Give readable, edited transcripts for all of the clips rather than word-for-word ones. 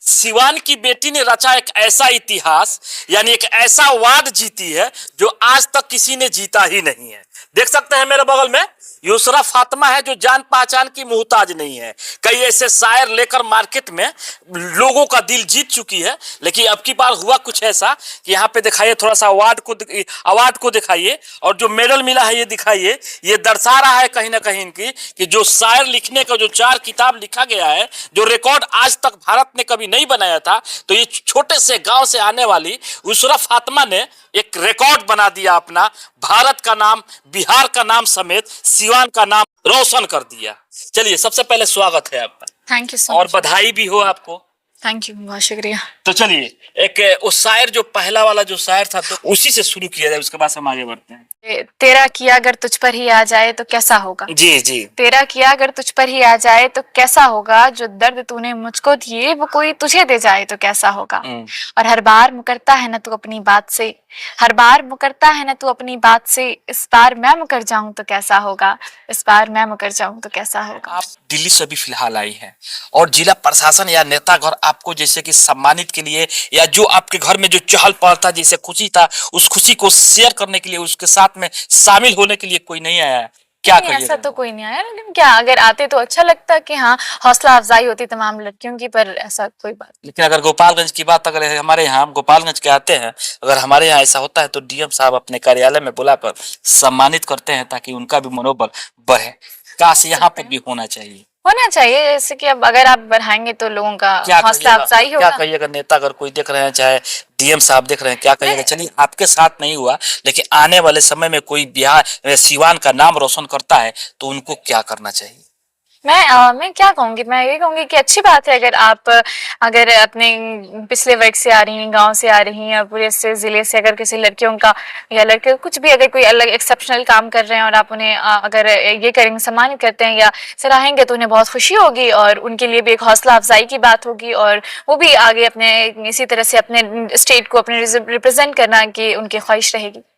सिवान की बेटी ने रचा एक ऐसा इतिहास, यानी एक ऐसा वार्ड जीती है जो आज तक किसी ने जीता ही नहीं है। देख सकते हैं मेरे बगल में यूसरा फातिमा है जो जान पहचान की मोहताज नहीं है। कई ऐसे शायर लेकर मार्केट में लोगों का दिल जीत चुकी है, लेकिन अब की बार हुआ कुछ ऐसा कि यहाँ पे दिखाइए, थोड़ा सा अवार्ड को दिखाइए और जो मेडल मिला है ये दिखाइए। ये दर्शा रहा है कहीं ना कहीं कि जो शायर लिखने का जो 4 किताब लिखा गया है, जो रिकॉर्ड आज तक भारत ने कभी नहीं बनाया था, तो ये छोटे से गांव से आने वाली यूसरा फातिमा ने एक रिकॉर्ड बना दिया अपना। भारत का नाम, बिहार का नाम समेत सिवान का नाम रोशन कर दिया। चलिए, सबसे पहले स्वागत है आपका। थैंक यू सो और मच। बधाई भी हो आपको। थैंक यू, बहुत शुक्रिया। तो चलिए, एक उस शायर जो पहला वाला जो शायर था तो उसी से शुरू किया जाए, उसके बाद हम आगे बढ़ते हैं। तेरा किया अगर तुझ पर ही आ जाए तो कैसा होगा। जी जी। तेरा किया अगर तुझ पर ही आ जाए तो कैसा होगा, जो दर्द तूने मुझको दिए वो कोई तुझे दे जाए तो कैसा होगा। और हर बार मुकरता है ना तू अपनी बात से, हर बार मुकरता है ना तू अपनी बात से, इस बार मैं मुकर जाऊं तो कैसा होगा, इस बार मैं मुकर जाऊं तो कैसा होगा। आप दिल्ली से भी फिलहाल आई हैं और जिला प्रशासन या नेतागण आपको जैसे कि सम्मानित के लिए, या जो आपके घर में जो चहल पहल था, जैसे खुशी था, उस खुशी को शेयर करने के लिए, उसके साथ में शामिल होने के लिए कोई नहीं आया है? क्या नहीं, ऐसा तो कोई नहीं आया, लेकिन क्या अगर आते तो अच्छा लगता कि हाँ हौसला अफजाई होती तमाम लड़कियों की, पर ऐसा कोई बात। लेकिन अगर गोपालगंज की बात, अगर हमारे यहाँ गोपालगंज के आते हैं, अगर हमारे यहाँ ऐसा होता है तो डीएम साहब अपने कार्यालय में बुलाकर सम्मानित करते हैं ताकि उनका भी मनोबल बढ़े। काश यहाँ पे भी होना चाहिए, होना चाहिए। जैसे कि अब अगर आप बढ़ाएंगे तो लोगों का हौसला अफजाई होगा। क्या कहिएगा, नेता अगर कोई देख रहे हैं, चाहे डीएम साहब देख रहे हैं, क्या कहिएगा? चलिए, आपके साथ नहीं हुआ, लेकिन आने वाले समय में कोई बिहार सिवान का नाम रोशन करता है तो उनको क्या करना चाहिए? मैं क्या कहूंगी, मैं ये कहूंगी कि अच्छी बात है अगर आप अगर अपने पिछले वर्ग से आ रही हैं, गांव से आ रही हैं, पूरे से जिले से अगर किसी लड़कियों का या लड़के कुछ भी अगर कोई अलग एक्सेप्शनल काम कर रहे हैं और आप उन्हें अगर ये करेंगे, सम्मानित करते हैं या सराहेंगे तो उन्हें बहुत खुशी होगी और उनके लिए भी एक हौसला अफजाई की बात होगी और वो भी आगे अपने इसी तरह से अपने स्टेट को अपने रिप्रेजेंट करना की उनकी ख्वाहिश रहेगी।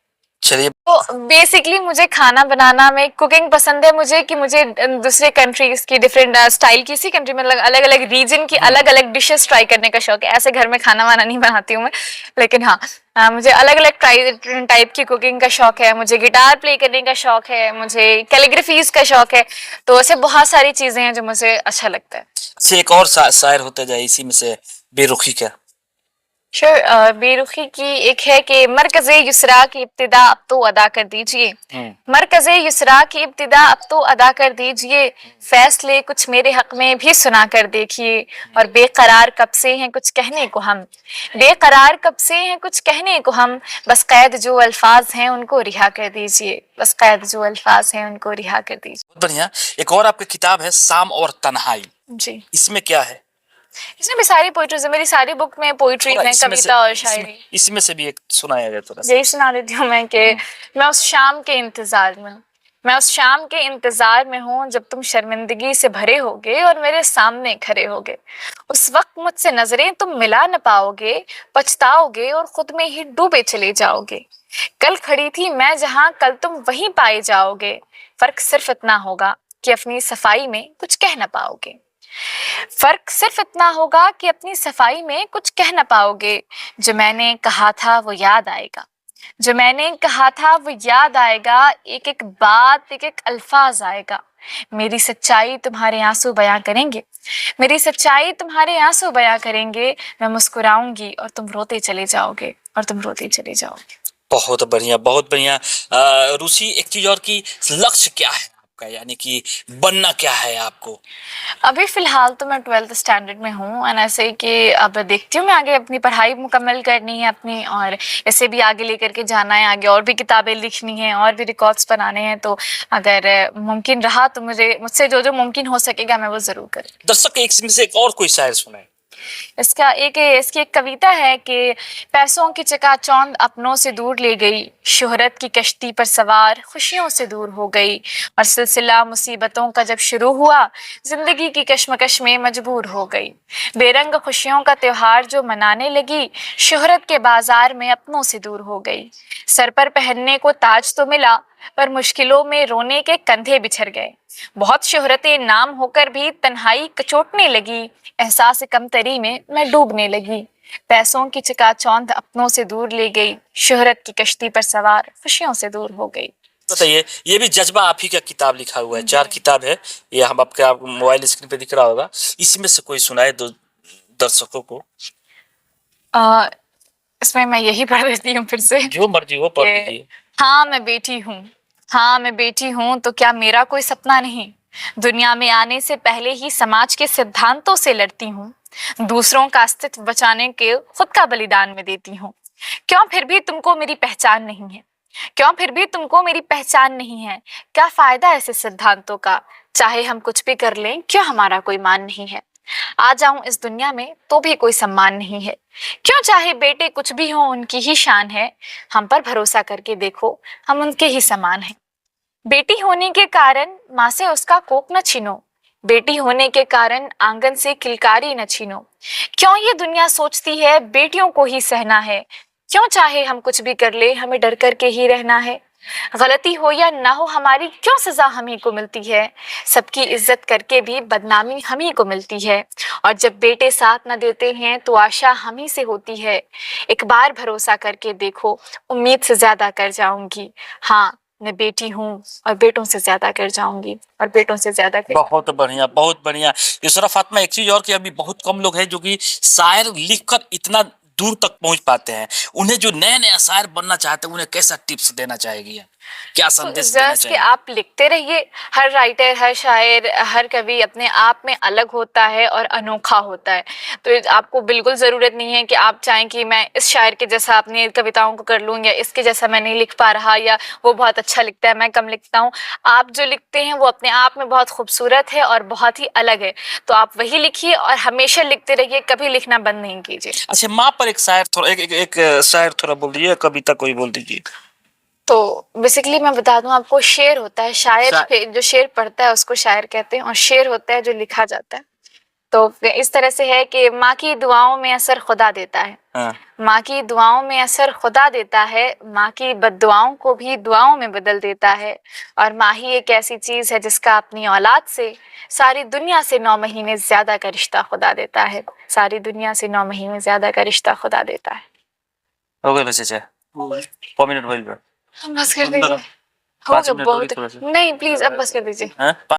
चलिए, तो बेसिकली मुझे खाना बनाना में कुकिंग पसंद है मुझे, कि मुझे दूसरे कंट्रीज की डिफरेंट स्टाइल की, इसी कंट्री में अलग अलग रीजन की अलग अलग डिशेस ट्राई करने का शौक है। ऐसे घर में खाना वाना नहीं बनाती हूँ मैं, लेकिन हाँ मुझे अलग अलग टाइप की कुकिंग का शौक है, मुझे गिटार प्ले करने का शौक है, मुझे कैलीग्राफीज का शौक है। तो ऐसे बहुत सारी चीजें हैं जो मुझे अच्छा लगता है। एक और शायर होते जाए इसी में से, बेरुखी का। श्योर। बेरुखी की एक है कि मरकज़े युसरा की इब्तिदा अब तो अदा कर दीजिए, मरकज़े युसरा की इब्तिदा अब तो अदा कर दीजिए, फैसले कुछ मेरे हक में भी सुना कर देखिए। और बेकरार कब से हैं कुछ कहने को हम, बेकरार कब से हैं कुछ कहने को हम, बस कैद जो अल्फाज हैं उनको रिहा कर दीजिए, बस कैद जो अल्फाज हैं उनको रिहा कर दीजिए। बहुत बढ़िया। एक और आपकी किताब है शाम और तन्हाई जी, इसमें क्या है? इसमें भी सारी पोइट्रीज है, मेरी सारी बुक में पोइट्रीज हैं, कविता और शायरी। इसमें से भी एक सुनाया जाए थोड़ा सा। यही सुना देती हूँ मैं कि मैं उस शाम के इंतजार में हूँ, मैं उस शाम के इंतजार में हूँ जब तुम शर्मिंदगी से भरे होगे और मेरे सामने खड़े होगे। उस वक्त मुझसे नजरें तुम मिला न पाओगे, पछताओगे और खुद में ही डूबे चले जाओगे। कल खड़ी थी मैं जहाँ कल तुम वहीं पाए जाओगे, फर्क सिर्फ इतना होगा कि अपनी सफाई में कुछ कह न पाओगे, फर्क सिर्फ इतना होगा कि अपनी सफाई में कुछ कह न पाओगे। जो मैंने कहा था वो याद आएगा, जो मैंने कहा था वो याद आएगा, एक एक बात एक एक अल्फाज आएगा। मेरी सच्चाई तुम्हारे आंसू बयां करेंगे, मेरी सच्चाई तुम्हारे आंसू बयां करेंगे। मैं मुस्कुराऊंगी और तुम रोते चले जाओगे, और तुम रोते चले जाओगे। बहुत बढ़िया, बहुत बढ़िया। रूसी, एक चीज और की, लक्ष्य क्या है आपका, यानी कि बनना क्या है आपको? अभी फिलहाल तो मैं 12th स्टैंडर्ड में हूँ, एंड ऐसे कि अब देखती हूँ मैं आगे अपनी पढ़ाई मुकम्मल करनी है अपनी, और ऐसे भी आगे लेकर के जाना है, आगे और भी किताबें लिखनी है और भी रिकॉर्ड्स बनाने हैं। तो अगर मुमकिन रहा तो मुझसे जो जो मुमकिन हो सकेगा मैं वो जरूर करूँ। दर्शक एक से एक और कोई शायर सुनाए। इसकी एक कविता है कि पैसों की चकाचौंध अपनों से दूर ले गई, शोहरत की कश्ती पर सवार खुशियों से दूर हो गई, और सिलसिला मुसीबतों का जब शुरू हुआ जिंदगी की कश्मकश में मजबूर हो गई। बेरंग खुशियों का त्योहार जो मनाने लगी, शोहरत के बाजार में अपनों से दूर हो गई। सर पर पहनने को ताज तो मिला, पर मुश्किलों में रोने के कंधे बिछड़ गए। बहुत शोहरतें नाम होकर भी तन्हाई कचोटने लगी। एहसास कमतरी में मैं डूबने लगी। पैसों की चकाचौंध अपनों से दूर ले गई। शोहरत की कश्ती पर सवार खुशियों से दूर हो गई। बताइए, ये भी जज्बा आप ही का किताब लिखा हुआ है, 4 किताब है ये, हम आपके मोबाइल स्क्रीन पे दिख रहा होगा। इसमें से कोई सुनाए दो दर्शकों को। इसमें मैं यही पढ़ देती हूँ फिर से। जो मर्जी हो पढ़ लीजिए। हाँ मैं बेटी हूँ, हाँ मैं बेटी हूँ, तो क्या मेरा कोई सपना नहीं? दुनिया में आने से पहले ही समाज के सिद्धांतों से लड़ती हूँ। दूसरों का अस्तित्व बचाने के खुद का बलिदान में देती हूँ। क्यों फिर भी तुमको मेरी पहचान नहीं है? क्यों फिर भी तुमको मेरी पहचान नहीं है? क्या फायदा ऐसे सिद्धांतों का? चाहे हम कुछ भी कर लें, क्यों हमारा कोई मान नहीं है? आ जाऊं इस दुनिया में तो भी कोई सम्मान नहीं है। क्यों चाहे बेटे कुछ भी हो, उनकी ही शान है। हम पर भरोसा करके देखो, हम उनके ही समान हैं। बेटी होने के कारण माँ से उसका कोक न छीनो। बेटी होने के कारण आंगन से किलकारी न छीनो। क्यों ये दुनिया सोचती है बेटियों को ही सहना है? क्यों चाहे हम कुछ भी कर ले, हमें डर कर के ही रहना है? गलती हो या ना हो हमारी, क्यों सजा हम ही को मिलती है? सबकी इज्जत करके भी बदनामी हम ही को मिलती है। और जब बेटे साथ न देते हैं तो आशा हम ही से होती है। एक बार भरोसा करके देखो, उम्मीद से ज्यादा कर जाऊंगी। हाँ मैं बेटी हूँ और बेटों से ज्यादा कर जाऊंगी, और बेटों से ज्यादा कर। बहुत बढ़िया, बहुत बढ़िया। यूसरा फातिमा, एक चीज और कि अभी बहुत कम लोग हैं जो कि शायर लिखकर इतना दूर तक पहुंच पाते हैं। उन्हें जो नए नया शायर बनना चाहते हैं, उन्हें कैसा टिप्स देना चाहेगी, क्या संदेश देना जस्ट कि चाहिए? आप लिखते रहिए। हर राइटर, हर शायर, हर कवि अपने आप में अलग होता है और अनोखा होता है। तो आपको बिल्कुल ज़रूरत नहीं है कि आप चाहें कि मैं इस शायर के जैसा अपनी कविताओं को कर लूँ, या इसके जैसा मैं नहीं लिख पा रहा, या वो बहुत अच्छा लिखता है मैं कम लिखता हूँ। आप जो लिखते हैं वो अपने आप में बहुत खूबसूरत है और बहुत ही अलग है। तो आप वही लिखिए और हमेशा लिखते रहिए, कभी लिखना बंद नहीं कीजिए। अच्छा, माँ पर एक शायर थोड़ा एक शायर थोड़ा बोल दीजिए, कविता कोई बोल दीजिए। तो बेसिकली मैं बता दूं आपको, शेर होता है शायर, जो शेर पढ़ता है उसको शायर कहते हैं, और शेर होता है जो लिखा जाता है। तो इस तरह से है कि माँ की दुआओं में असर खुदा देता है। हाँ। माँ की दुआओं में असर खुदा देता है। माँ की बद्दुआओं को भी दुआओं में बदल देता है। और माँ ही एक ऐसी चीज है जिसका अपनी औलाद से सारी दुनिया से 9 महीने ज्यादा का रिश्ता खुदा देता है। सारी दुनिया से 9 महीने ज्यादा का रिश्ता खुदा देता है। हो गया चाचा, 4 मिनट हो गए, बस कर दीजिए। हो 5 गया मिनट बहुत। नहीं प्लीज अब बस कर दीजिए।